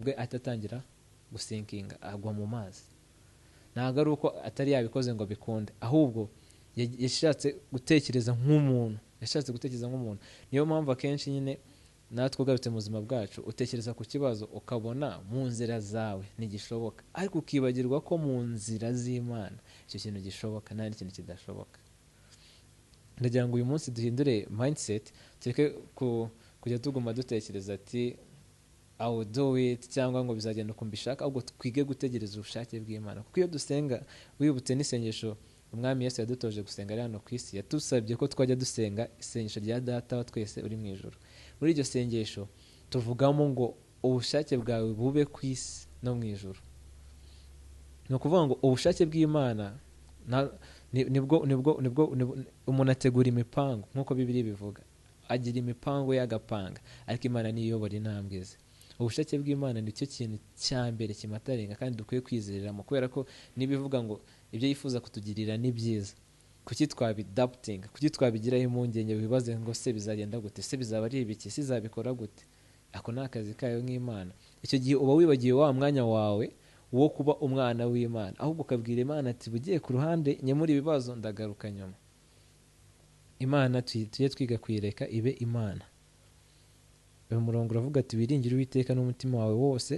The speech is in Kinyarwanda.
bwe atatangira gusinkinga agwa mu mazi. Ntabwo ari uko atari yabikoze ngo bikunde, ahubwo yashatse gutekereza nk'umuntu. Niyo mpamvu akenshi nyine natwe ugarutse mu buzima bwacu utekereza ku kibazo ukabona mu nzira zawe ntigishoboka, ariko ukibagirwa ko mu nzira z'Imana icyo kintu gishoboka, nta n'ikintu kidashoboka. Ndagira ngo uyu munsi duhindure mindset, tureke kujya tuguma dutekereza ati I will do it cyangwa ngo bizagenda uko mbishaka, ahubwo twige gutegereza ubushake bw'Imana. Kuko iyo dusenga, wibutse n'isengesho umwami Yesu yadutoje gusenga ari hano ku isi, yatusabye ko twajya dusenga isengesho rya Data wa twese uri mu ijuru. Muri iryo sengesho tuvugamo ngo ubushake bwawe bube ku isi no mu ijuru. Ni ukuvuga ngo ubushake bw'Imana nibwo umuntu ategura imipango, nk'uko Bibiliya bivuga, agira imipango y'agapanga, ariko Imana niyo iyobora intambwe ze. Ubushake bw'Imana nicyo kintu cya mbere kimatarenga kandi dukwiye kwizereramo, kubera ko nibivuga ngo ibyo yifuza kutugirira ni byiza, kuki twabidaputinga, kuki twabigiraho impungenge bibaze ngo se bizagenda gute, se bizaba ari ibiki, se izabikora gute? Ako ni akazi kayo nk'Imana. Icyo gihe uba wibagiwe wa mwanya wawe wo kuba umwana w'Imana, ahubwo ukabwira Imana ati bugiye ku ruhande nyemura ibibazo ndagaruka nyuma. Imana tujye twiga kuyireka ibe Imana. Uyu murongo uravuga ati wiringire Uwiteka n'umutima wawe wose